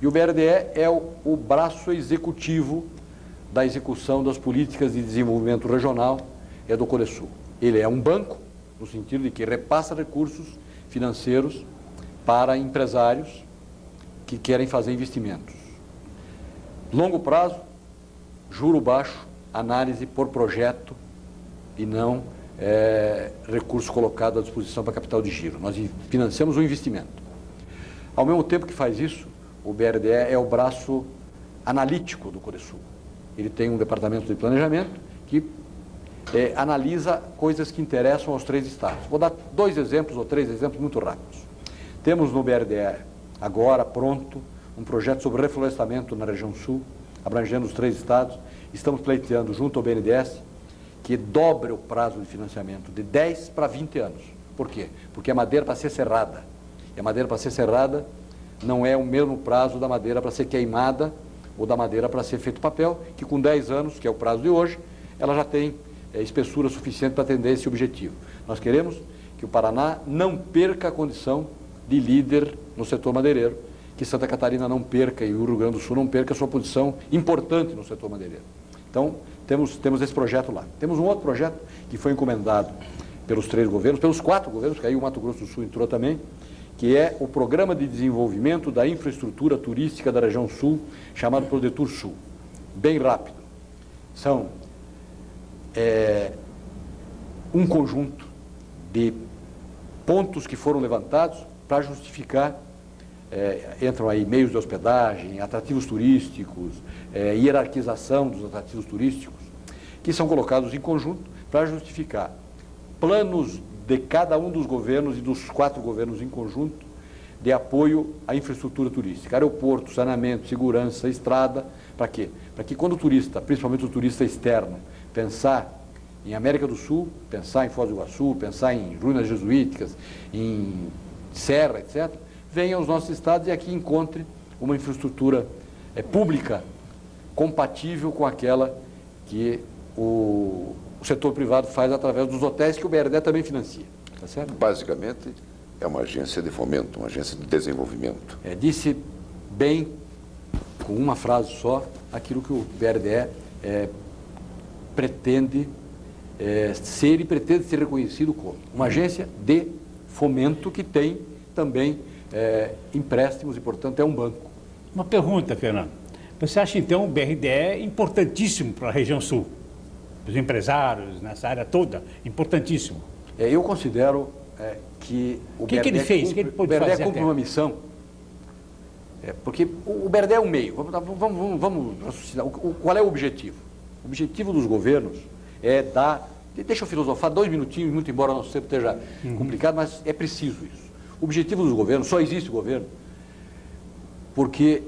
E o BRDE é o braço executivo da execução das políticas de desenvolvimento regional do CODESUL. Ele é um banco, no sentido de que repassa recursos financeiros para empresários que querem fazer investimentos. Longo prazo, juro baixo, análise por projeto e não recurso colocado à disposição para capital de giro. Nós financiamos o investimento. Ao mesmo tempo que faz isso, o BRDE é o braço analítico do CODESUL. Ele tem um departamento de planejamento que analisa coisas que interessam aos 3 estados. Vou dar 2 exemplos ou 3 exemplos muito rápidos. Temos no BRDE, agora pronto, um projeto sobre reflorestamento na região sul, abrangendo os 3 estados. Estamos pleiteando junto ao BNDES que dobre o prazo de financiamento de 10 para 20 anos. Por quê? Porque a madeira para ser serrada. E a madeira para ser serrada não é o mesmo prazo da madeira para ser queimada ou da madeira para ser feito papel, que com 10 anos, que é o prazo de hoje, ela já tem espessura suficiente para atender esse objetivo. Nós queremos que o Paraná não perca a condição de líder no setor madeireiro, que Santa Catarina não perca e o Rio Grande do Sul não perca a sua posição importante no setor madeireiro. Então, temos esse projeto lá. Temos um outro projeto que foi encomendado pelos 3 governos, pelos 4 governos, que aí o Mato Grosso do Sul entrou também, que é o Programa de Desenvolvimento da Infraestrutura Turística da região sul, chamado Prodetur Sul. Bem rápido. São um conjunto de pontos que foram levantados para justificar, entram aí meios de hospedagem, atrativos turísticos, hierarquização dos atrativos turísticos, que são colocados em conjunto para justificar planos de cada um dos governos e dos 4 governos em conjunto de apoio à infraestrutura turística, aeroporto, saneamento, segurança, estrada. Para quê? Para que quando o turista, principalmente o turista externo, pensar em América do Sul, pensar em Foz do Iguaçu, pensar em ruínas jesuíticas, em serra, etc., venha aos nossos estados e aqui encontre uma infraestrutura pública compatível com aquela que o setor privado faz através dos hotéis que o BRDE também financia. Tá certo? Basicamente, é uma agência de fomento, uma agência de desenvolvimento. Disse bem, com uma frase só, aquilo que o BRDE pretende ser e pretende ser reconhecido como uma agência de fomento que tem também empréstimos e, portanto, é um banco. Uma pergunta, Fernando. Você acha, então, o BRDE importantíssimo para a região sul? Os empresários, nessa área toda, importantíssimo. Eu considero que o BRDE ele fez? O que ele pôde fazer cumpre uma missão, porque o BRDE é um meio. Vamos raciocinar. Qual é o objetivo? O objetivo dos governos é dar... Deixa eu filosofar 2 minutinhos, muito embora o nosso tempo esteja complicado, mas é preciso isso. O objetivo dos governos, só existe o governo, porque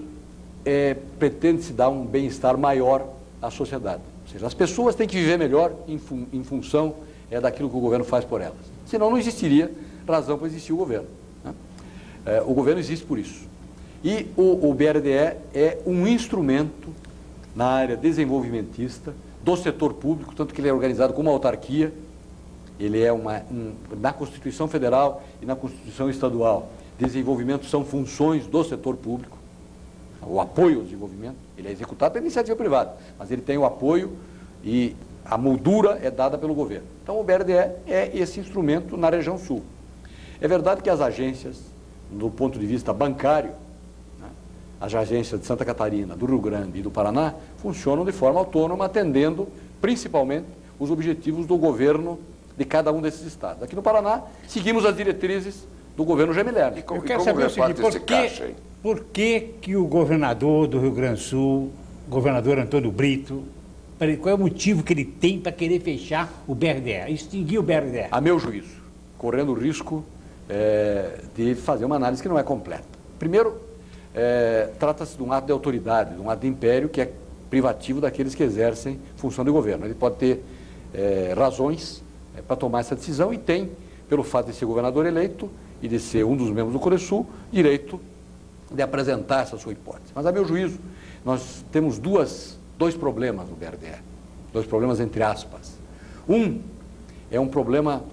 pretende-se dar um bem-estar maior à sociedade. Ou seja, as pessoas têm que viver melhor em função daquilo que o governo faz por elas. Senão não existiria razão para existir o governo, né? O governo existe por isso. E o BRDE é um instrumento na área desenvolvimentista do setor público, tanto que ele é organizado como uma autarquia. Ele é na Constituição Federal e na Constituição Estadual. Desenvolvimento são funções do setor público. O apoio ao desenvolvimento, ele é executado pela iniciativa privada, mas ele tem o apoio e a moldura é dada pelo governo. Então o BRDE é esse instrumento na região sul. É verdade que as agências, do ponto de vista bancário, né, as agências de Santa Catarina, do Rio Grande e do Paraná, funcionam de forma autônoma, atendendo principalmente os objetivos do governo de cada um desses estados. Aqui no Paraná, seguimos as diretrizes do governo Gemelherne. Eu quero saber o seguinte, por que o governador do Rio Grande do Sul, governador Antônio Brito, qual é o motivo que ele tem para querer fechar o BRDE, extinguir o BRDE? A meu juízo, correndo o risco de fazer uma análise que não é completa. Primeiro, trata-se de um ato de autoridade, de um ato de império que é privativo daqueles que exercem função de governo. Ele pode ter razões para tomar essa decisão e tem, pelo fato de ser governador eleito e de ser um dos membros do Coresul, direito de apresentar essa sua hipótese. Mas, a meu juízo, nós temos dois problemas no BRDE, 2 problemas entre aspas. Um é um problema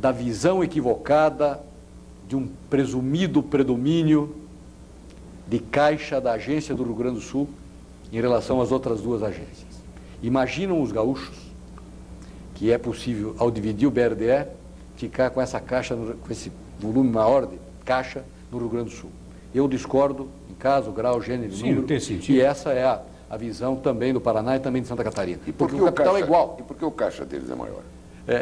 da visão equivocada de um presumido predomínio de caixa da agência do Rio Grande do Sul em relação às outras 2 agências. Imaginam os gaúchos que é possível, ao dividir o BRDE, ficar com essa caixa, com esse volume maior de caixa no Rio Grande do Sul. Eu discordo em caso, grau, gênero, sim, número, não tem sentido. e essa é a visão também do Paraná e também de Santa Catarina. E porque o capital é igual. E por que o caixa deles é maior?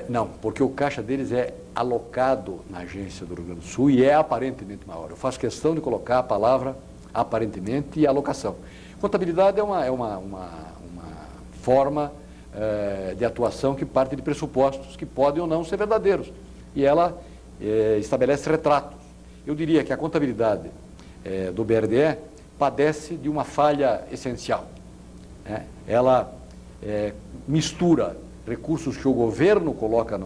Não, porque o caixa deles é alocado na agência do Rio Grande do Sul e é aparentemente maior. Eu faço questão de colocar a palavra aparentemente e alocação. Contabilidade é uma forma de atuação que parte de pressupostos que podem ou não ser verdadeiros. E ela estabelece retratos. Eu diria que a contabilidade do BRDE padece de uma falha essencial. Ela mistura recursos que o governo coloca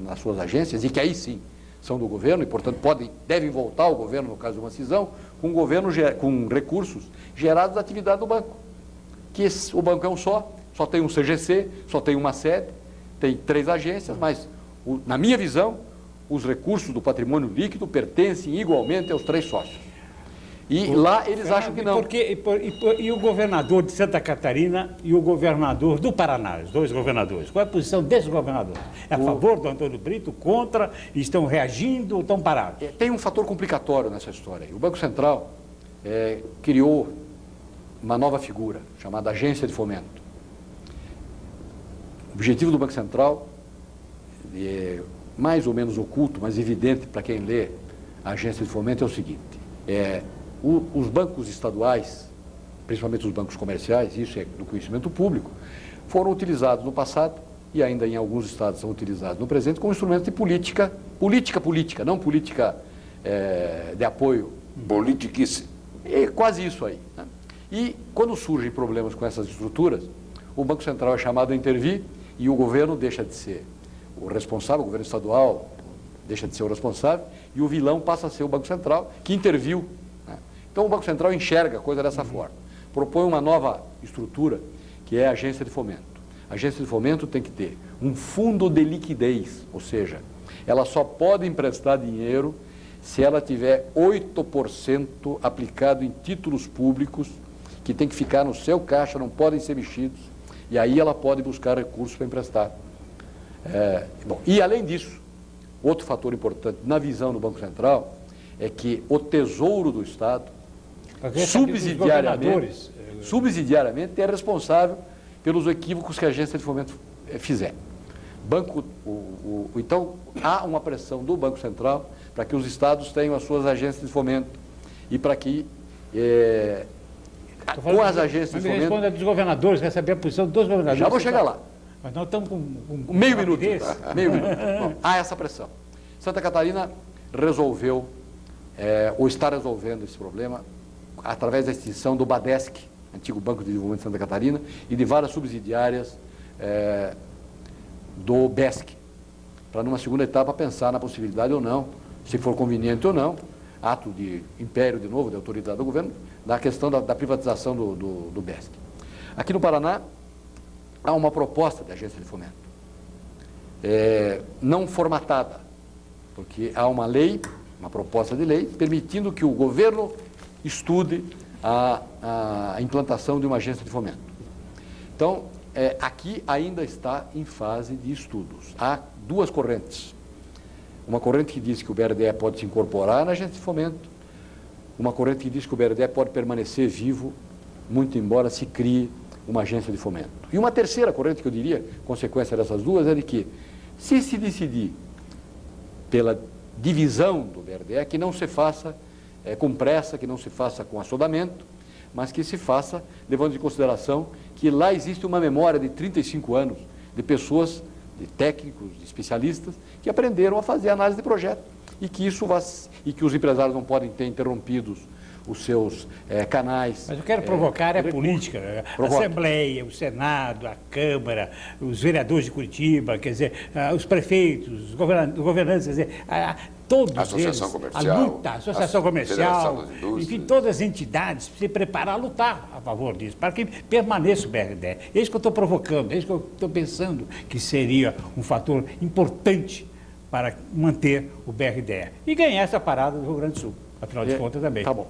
nas suas agências, e que aí sim são do governo, e portanto devem voltar ao governo no caso de uma cisão, com recursos gerados da atividade do banco. Que o banco é um só tem um CGC, só tem uma sede, tem 3 agências, mas, na minha visão, os recursos do patrimônio líquido pertencem igualmente aos 3 sócios. E lá eles acham que não. E o governador de Santa Catarina e o governador do Paraná, os 2 governadores, qual é a posição desses governadores? É a favor do Antônio Brito, contra, estão reagindo ou estão parados? Tem um fator complicatório nessa história. O Banco Central criou uma nova figura, chamada Agência de Fomento. O objetivo do Banco Central é mais ou menos oculto, mas evidente para quem lê a Agência de Fomento, é o seguinte: os bancos estaduais, principalmente os bancos comerciais, isso é do conhecimento público, foram utilizados no passado e ainda em alguns estados são utilizados no presente como instrumento de política, não política de apoio. Politiquice. É quase isso aí, né? E quando surgem problemas com essas estruturas, o Banco Central é chamado a intervir e o governo deixa de ser o responsável, o governo estadual deixa de ser o responsável e o vilão passa a ser o Banco Central, que interviu, né? Então o Banco Central enxerga a coisa dessa forma. Propõe uma nova estrutura, que é a agência de fomento. A agência de fomento tem que ter um fundo de liquidez, ou seja, ela só pode emprestar dinheiro se ela tiver 8% aplicado em títulos públicos, que tem que ficar no seu caixa, não podem ser mexidos, e aí ela pode buscar recursos para emprestar. Bom, e além disso, outro fator importante na visão do Banco Central é que o Tesouro do Estado, subsidiariamente, é responsável pelos equívocos que a agência de fomento fizer. Então, há uma pressão do Banco Central para que os estados tenham as suas agências de fomento e para que, com as agências de fomento... responda dos governadores, receber a posição dos governadores. Já vou chegar lá. Mas nós estamos com meio minuto. Bom, há essa pressão. Santa Catarina resolveu, ou está resolvendo esse problema, através da extinção do BADESC, antigo Banco de Desenvolvimento de Santa Catarina, e de várias subsidiárias do BESC, para numa segunda etapa pensar na possibilidade ou não, se for conveniente ou não, ato de império de novo, de autoridade do governo, da questão da privatização do BESC. Aqui no Paraná, há uma proposta da agência de fomento, não formatada, porque há uma lei, uma proposta de lei, permitindo que o governo estude a implantação de uma agência de fomento. Então, aqui ainda está em fase de estudos. Há duas correntes. Uma corrente que diz que o BRDE pode se incorporar na agência de fomento, uma corrente que diz que o BRDE pode permanecer vivo, muito embora se crie uma agência de fomento. E uma terceira corrente que eu diria, consequência dessas duas, é de que, se se decidir pela divisão do BRDE, que não se faça com pressa, que não se faça com assodamento, mas que se faça levando em consideração que lá existe uma memória de 35 anos de pessoas, de técnicos, de especialistas, que aprenderam a fazer análise de projeto e que os empresários não podem ter interrompidos os seus canais. Mas eu quero provocar a política, a Assembleia, o Senado, a Câmara, os vereadores de Curitiba, quer dizer, os prefeitos, os governantes, quer dizer, todos Associação eles, Comercial, a luta, a Associação Comercial, enfim, todas as entidades se preparar a lutar a favor disso, para que permaneça o BRDE. É isso que eu estou provocando, é isso que eu estou pensando que seria um fator importante para manter o BRDE e ganhar essa parada do Rio Grande do Sul. Afinal de contas também. Tá bom.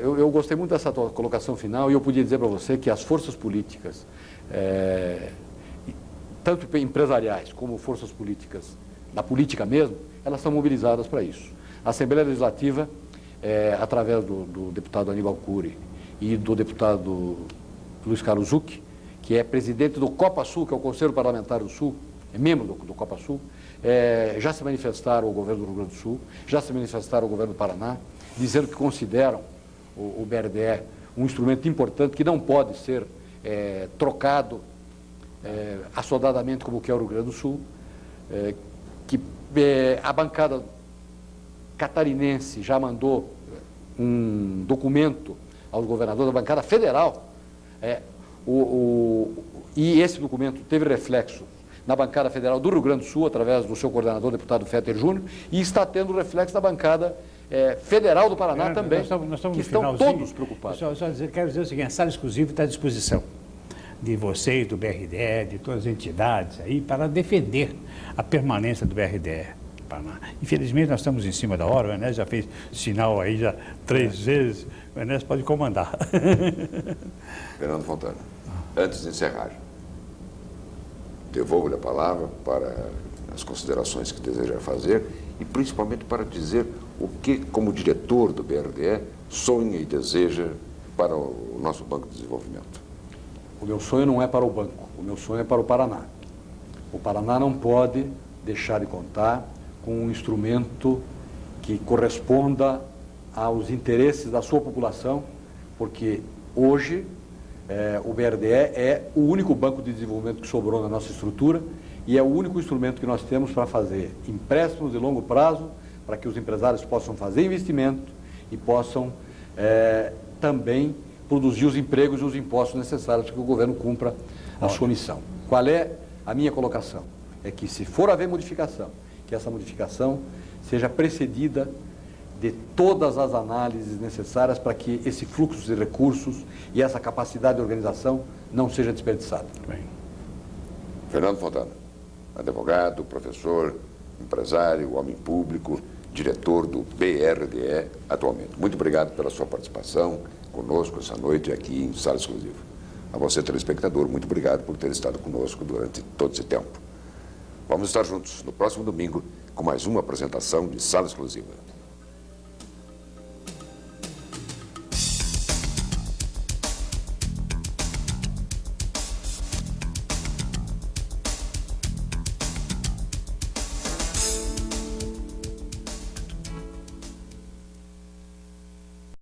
Eu gostei muito dessa tua colocação final e eu podia dizer para você que as forças políticas, tanto empresariais como forças políticas da política mesmo, elas são mobilizadas para isso. A Assembleia Legislativa, através do deputado Aníbal Cury e do deputado Luiz Carlos Zucchi, que é presidente do Copa Sul, que é o Conselho Parlamentar do Sul, é membro do Copa Sul, já se manifestaram o governo do Rio Grande do Sul, já se manifestaram o governo do Paraná, dizendo que consideram o BRDE um instrumento importante que não pode ser trocado assodadamente como que é o Rio Grande do Sul, que a bancada catarinense já mandou um documento aos governadores da bancada federal, e esse documento teve reflexo na bancada federal do Rio Grande do Sul, através do seu coordenador, deputado Féter Júnior, e está tendo reflexo na bancada federal do Paraná também, nós estamos que estão todos preocupados. Quero dizer o seguinte, a sala exclusiva está à disposição de vocês, do BRDE, de todas as entidades aí, para defender a permanência do BRDE. Infelizmente, nós estamos em cima da hora, o Enéas já fez sinal aí já 3 vezes, o Enéas pode comandar. Fernando Fontana, antes de encerrar, devolvo-lhe a palavra para as considerações que deseja fazer e principalmente para dizer o que, como diretor do BRDE, sonha e deseja para o nosso Banco de Desenvolvimento. O meu sonho não é para o banco, o meu sonho é para o Paraná. O Paraná não pode deixar de contar com um instrumento que corresponda aos interesses da sua população, porque hoje o BRDE é o único banco de desenvolvimento que sobrou na nossa estrutura e é o único instrumento que nós temos para fazer empréstimos de longo prazo para que os empresários possam fazer investimento e possam também produzir os empregos e os impostos necessários para que o governo cumpra a sua missão. Qual é a minha colocação? É que, se for haver modificação, que essa modificação seja precedida de todas as análises necessárias para que esse fluxo de recursos e essa capacidade de organização não seja desperdiçada. Bem. Fernando Fontana, advogado, professor, empresário, homem público, diretor do BRDE atualmente. Muito obrigado pela sua participação conosco essa noite aqui em Sala Exclusiva. A você, telespectador, muito obrigado por ter estado conosco durante todo esse tempo. Vamos estar juntos no próximo domingo com mais uma apresentação de Sala Exclusiva.